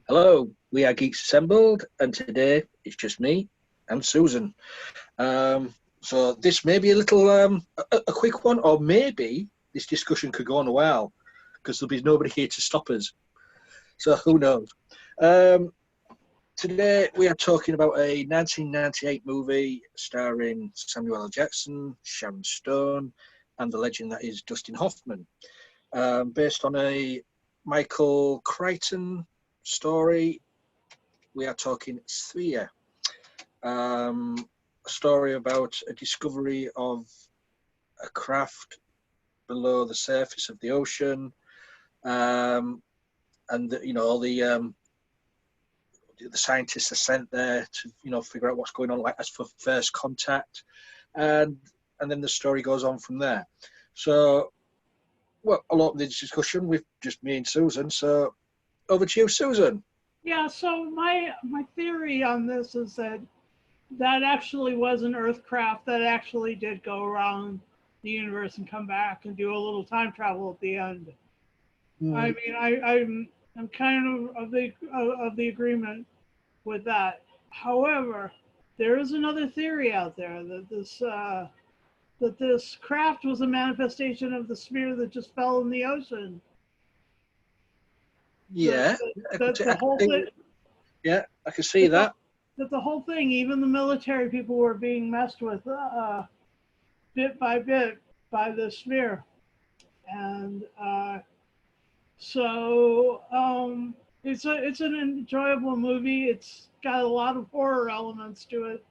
Hello, we are Geeks Assembled, and today it's just me and Susan. So this may be a little a quick one, or maybe this discussion could go on a while because there'll be nobody here to stop us. So who knows? Um, Today we are talking about a 1998 movie starring Samuel L. Jackson, Sharon Stone, and the legend that is Dustin Hoffman, based on a Michael Crichton story. We are talking Sphere, a story about a discovery of a craft below the surface of the ocean, and all the scientists are sent there to figure out what's going on, like as for first contact, and then the story goes on from there. So, well, a lot of this discussion with just me and Susan. So, over to you, Susan. Yeah, so my theory on this is that actually was an Earth craft that actually did go around the universe and come back and do a little time travel at the end. I Mm. mean, I'm kind of the agreement with that. However, there is another theory out there that this craft was a manifestation of the sphere that just fell in the ocean. The Yeah, the I could whole see. thing Yeah, I can see that the, that. that the whole thing, even the military people were being messed with bit by bit by the sphere, and so it's an enjoyable movie. It's got a lot of horror elements to it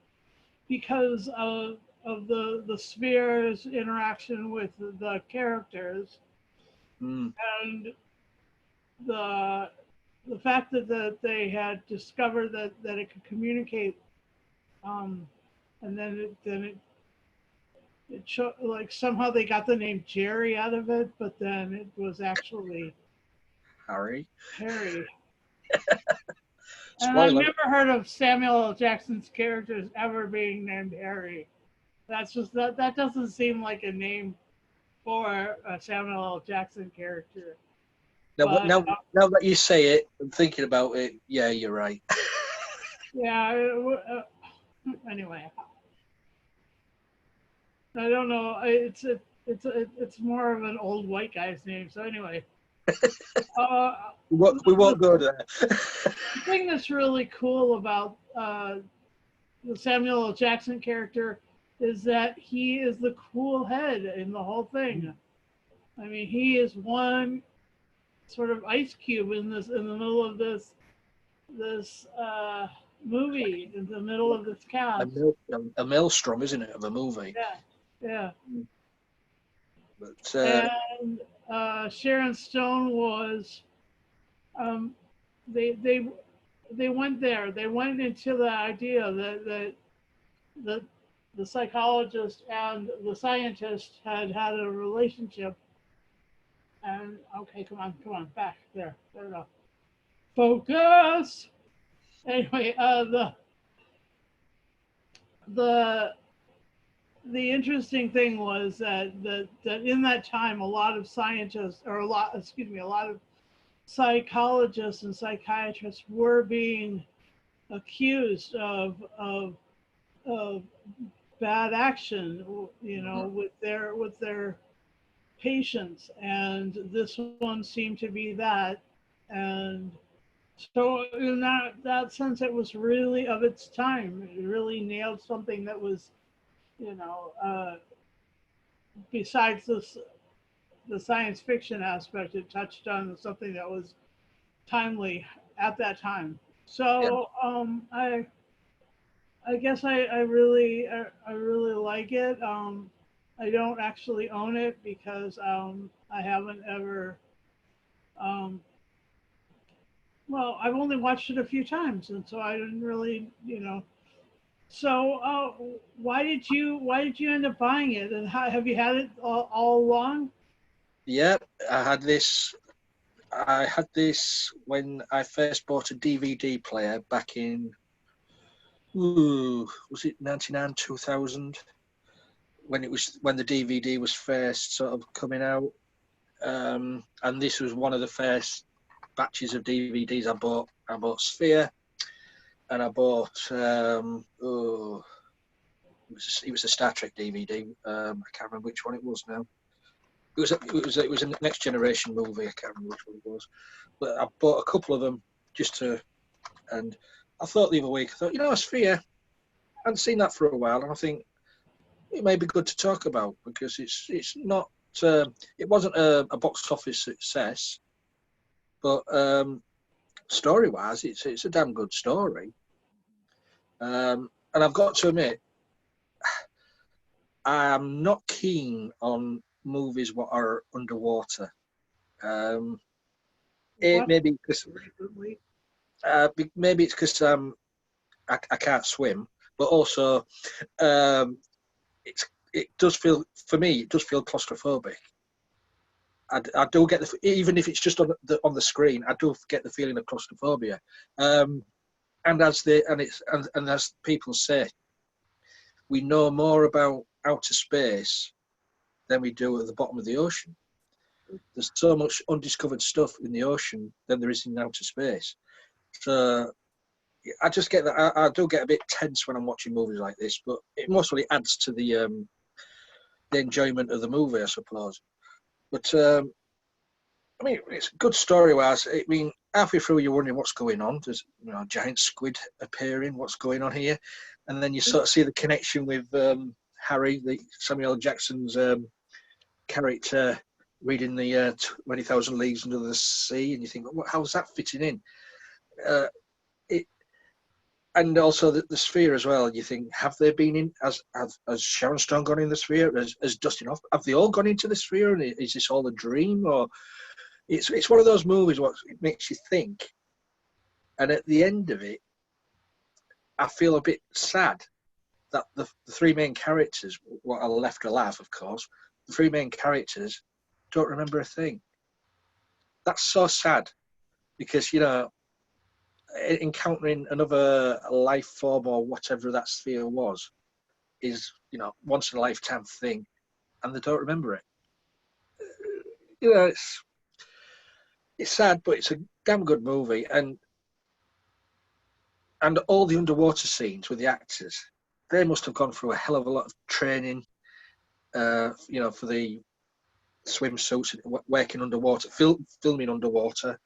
because of the sphere's interaction with the characters Mm. and the the fact that they had discovered that it could communicate, um, and it showed, like, somehow they got the name Jerry out of it, but then it was actually Harry. Harry. And I've Spoiler. never heard of Samuel L. Jackson's characters ever being named Harry. That doesn't seem like a name for a Samuel L. Jackson character. Now, But now that you say it, I'm thinking about it. Yeah, you're right. yeah, anyway, I don't know. It's more of an old white guy's name. So anyway, uh, We won't go there. the thing that's really cool about the Samuel L. Jackson character is that he is the cool head in the whole thing. I mean, he is one sort of ice cube in the middle of this movie, in the middle of this a, cast. mil- a maelstrom, isn't it, of a movie? Yeah, yeah. But And Sharon Stone was um, they they they went there. They went into the idea that the psychologist and the scientist had a relationship. And okay, come on, back there. There we go. Focus. Anyway, the the interesting thing was that in that time, a lot of scientists, or a lot of psychologists and psychiatrists were being accused of bad action, with their patients, and this one seemed to be that. And so in that sense, it was really of its time. It really nailed something that was, you know, besides the science fiction aspect, it touched on something that was timely at that time. yeah, So I guess I really like it. I don't actually own it because I haven't ever. Um, well, I've only watched it a few times, and so I didn't really, So why did you end up buying it, and how have you had it all along? yeah. I had this when I first bought a DVD player back in. Ooh, was it 99, 2000? When the DVD was first sort of coming out, and this was one of the first batches of DVDs I bought I bought Sphere, and I bought it was a Star Trek DVD. I can't remember which one it was now. It was a Next Generation movie. I can't remember which one it was, but I bought a couple of them just to. And I thought the other week, I thought, Sphere, I hadn't seen that for a while, and I think it may be good to talk about because it's not. It wasn't a box office success, but story-wise, it's a damn good story. And I've got to admit, I'm not keen on movies what are underwater. Maybe because maybe it's because I can't swim, but also it does feel, for me, it does feel claustrophobic. I do get even if it's just on the screen, I do get the feeling of claustrophobia. And as people say, we know more about outer space than we do at the bottom of the ocean. There's so much undiscovered stuff in the ocean than there is in outer space. So I just get that. I do get a bit tense when I'm watching movies like this, but it mostly adds to the enjoyment of the movie, I suppose. But I mean, it's good story-wise. I mean, halfway through you're wondering what's going on. There's a giant squid appearing. What's going on here? And then you sort of see the connection with Harry, Samuel L. Jackson's character, reading the 20,000 Leagues Under the Sea, and you think, well, how's that fitting in? And also the Sphere as well. You think, have they been in? Has Sharon Stone gone in the Sphere? Has Dustin Hoffman? Have they all gone into the Sphere? And is this all a dream? Or it's one of those movies what it makes you think. And at the end of it, I feel a bit sad that the three main characters, what are left alive, of course, the three main characters don't remember a thing. That's so sad because, encountering another life form or whatever that sphere was is, once in a lifetime thing, and they don't remember it. It's sad, but it's a damn good movie, and all the underwater scenes with the actors, they must have gone through a hell of a lot of training, for the swimsuits, working underwater, filming underwater.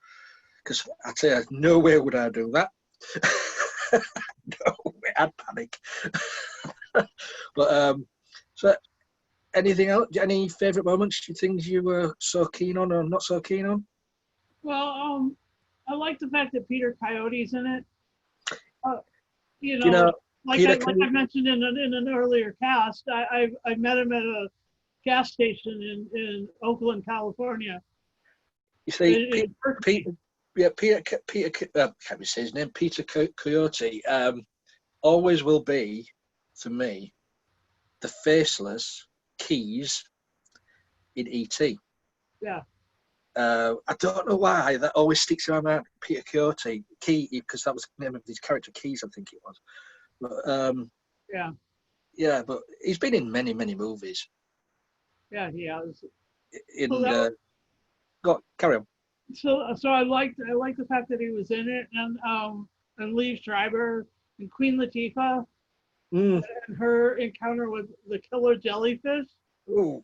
Because I tell you, no way would I do that. No way, I'd panic. But so, anything else? Any favourite moments? Things you were so keen on or not so keen on? Well, I like the fact that Peter Coyote's in it. Like I mentioned in an earlier cast, I met him at a gas station in Oakland, California. You see, Peter, can't say his name. Peter Coyote always will be, for me, the faceless Keys in E.T. Yeah. I don't know why that always sticks in my mind. Peter Coyote, because that was the name of his character, Keys, I think it was. But, yeah, but he's been in many, many movies. Yeah, he has. Carry on. So I like the fact that he was in it, and Liev Schreiber and Queen Latifah, and her encounter with the killer jellyfish. Ooh.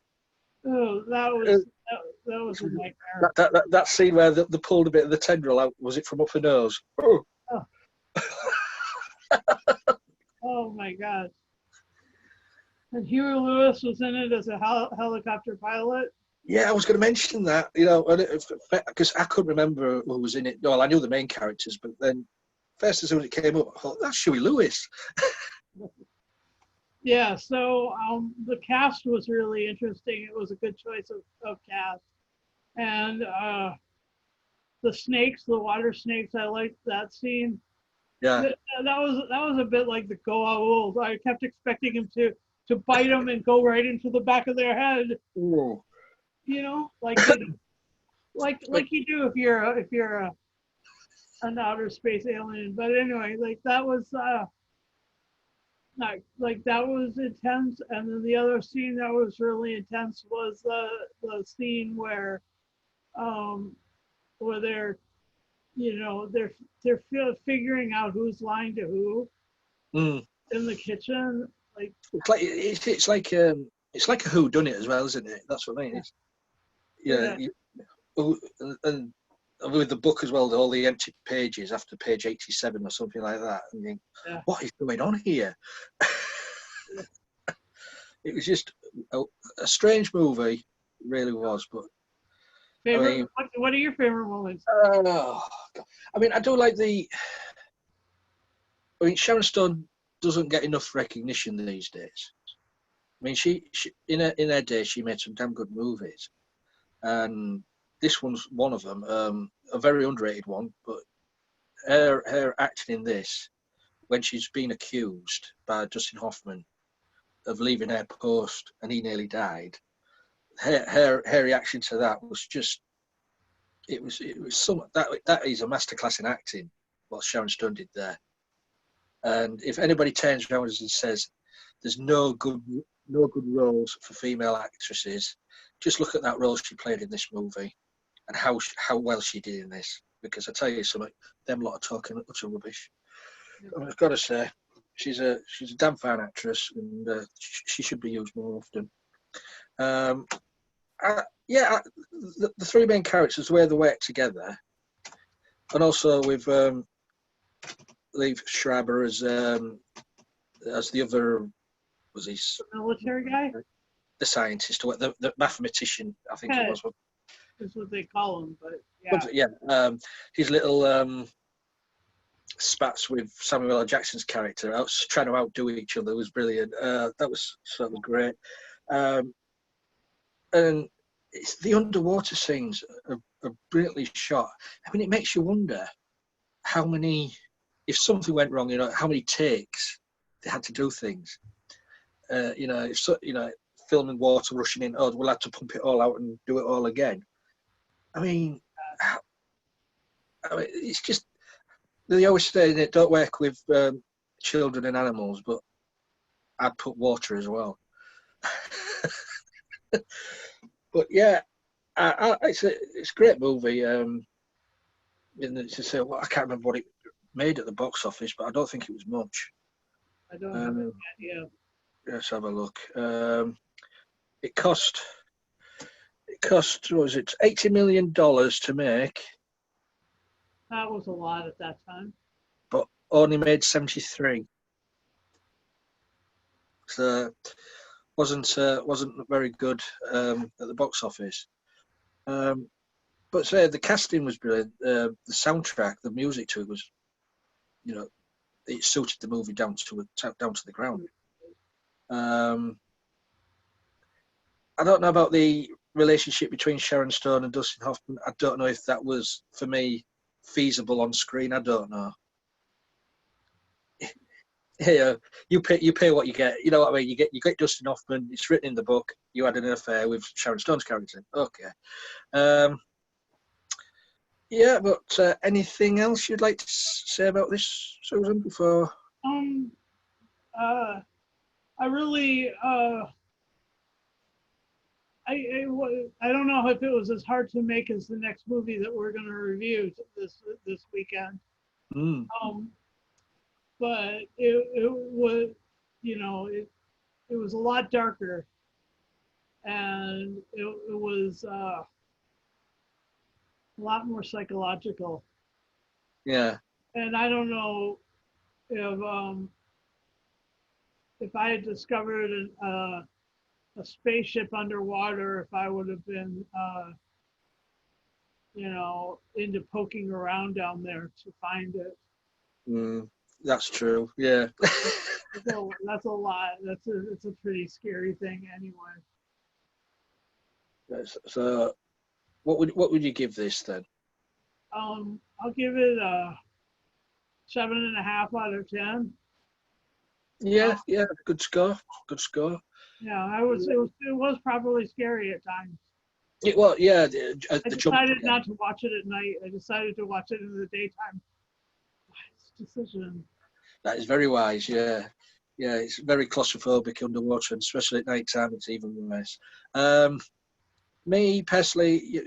Oh, that was a nightmare. That scene where they pulled a bit of the tendril out, was it from up the nose? Oh. Oh my God. And Huey Lewis was in it as a helicopter pilot. Yeah, I was going to mention that, because I couldn't remember who was in it. Well, I knew the main characters, but then first as soon as it came up, I thought, that's Huey Lewis. Yeah, so the cast was really interesting. It was a good choice of cast. And the water snakes, I liked that scene. Yeah. That was a bit like the Goa'uld. I kept expecting him to bite them and go right into the back of their head. Ooh. Like you do if you're an outer space alien. But anyway, that was that was intense. And then the other scene that was really intense was the scene where they're you know, they're figuring out who's lying to who Mm. in the kitchen. Like, It's like a who done it as well, isn't it? That's what I mean. It's, yeah, and with the book as well, all the empty pages after page 87 or something like that. And you think, yeah. what is going on here? It was just a strange movie, it really was. But I Favorite? mean, What are your favorite moments? oh, God. I mean, I do like the. I mean, Sharon Stone doesn't get enough recognition these days. I mean, she in her day she made some damn good movies, and this one's one of them. A very underrated one, but her acting in this, when she's been accused by Dustin Hoffman of leaving her post and he nearly died, her reaction to that was just it was some that is a masterclass in acting. What Sharon Stone did there, and if anybody turns around and says there's no good roles for female actresses, just look at that role she played in this movie and how well she did in this. Because I tell you something, them lot are talking utter rubbish. I've got to say, she's a damn fine actress, and she should be used more often. The three main characters, the way they work together, and also with Liev Schreiber as the other, was he The military guy? the scientist or the mathematician? I think it was. Is what they call him, but yeah. His little spats with Samuel L. Jackson's character, trying to outdo each other, was brilliant. That was great. And the underwater scenes are brilliantly shot. I mean, it makes you wonder how many, if something went wrong, how many takes they had to do things. Filming water rushing in, we'll have to pump it all out and do it all again. I mean, it's just, they always say that don't work with children and animals, but I'd put water as well. But yeah, it's a great movie. And to say, well, I can't remember what it made at the box office, but I don't think it was much. I don't have any idea. Let's have a look. It cost what was it, $80 million to make, That was a lot at that time. but only made 73. So wasn't very good at the box office. But say the casting was brilliant. The soundtrack, the music to it was, it suited the movie down to the ground. I don't know about the relationship between Sharon Stone and Dustin Hoffman. I don't know if that was, for me, feasible on screen. I don't know. Yeah, you pay what you get. You know what I mean? You get Dustin Hoffman. It's written in the book. You had an affair with Sharon Stone's character. Okay. Yeah, but anything else you'd like to say about this, Susan, before? I really, I don't know if it was as hard to make as the next movie that we're going to review this weekend. Mm. But it was, it was a lot darker, and it was a lot more psychological. Yeah. And I don't know if I had discovered a spaceship underwater, if I would have been, into poking around down there to find it. That's true. Yeah. That's a lot. It's a pretty scary thing anyway. So, what would you give this then? I'll give it a 7.5 out of 10. Yeah, good score. Yeah, it was probably scary at times. Well, yeah. I decided not to watch it at night. I decided to watch it in the daytime. Wise decision. That is very wise. Yeah, it's very claustrophobic underwater, and especially at night time, it's even worse. Me personally,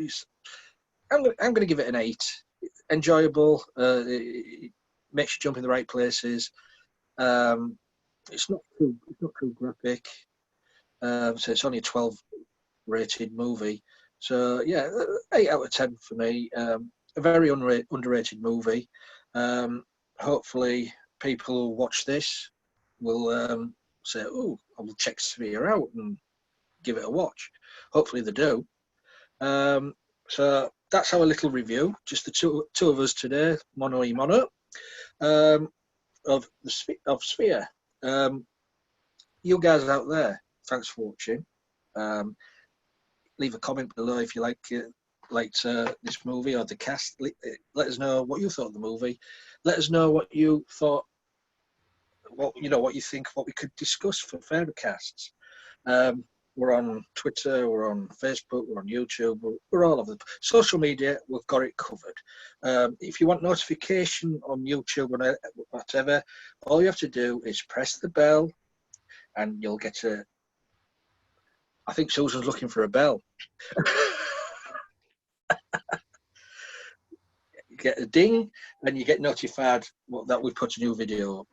I'm going to give it an 8. enjoyable. It makes you jump in the right places. It's not too graphic. So it's only a 12 rated movie. So yeah, 8 out of 10 for me. A very underrated movie. Hopefully, people who watch this will say, "Oh, I will check Sphere out and give it a watch." Hopefully, they do. So that's our little review. Just the two of us today, mono y mono, of Sphere. You guys out there, thanks for watching. Leave a comment below if you liked this movie or the cast. Let us know what you thought of the movie. Let us know what you thought, what you think, what we could discuss for further casts. We're on Twitter, we're on Facebook, we're on YouTube, we're all over the social media. We've got it covered. If you want notification on YouTube or whatever, all you have to do is press the bell, and you'll get a. I think Susan's looking for a bell. You get a ding, and you get notified that we put a new video up.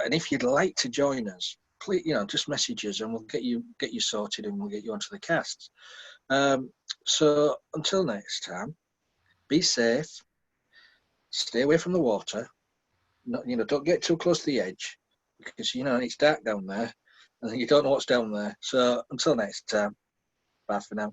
And if you'd like to join us, please, just message us, and we'll get you sorted, and we'll get you onto the cast. So until next time, be safe, stay away from the water. Don't get too close to the edge, because it's dark down there, and you don't know what's down there. So until next time, bye for now.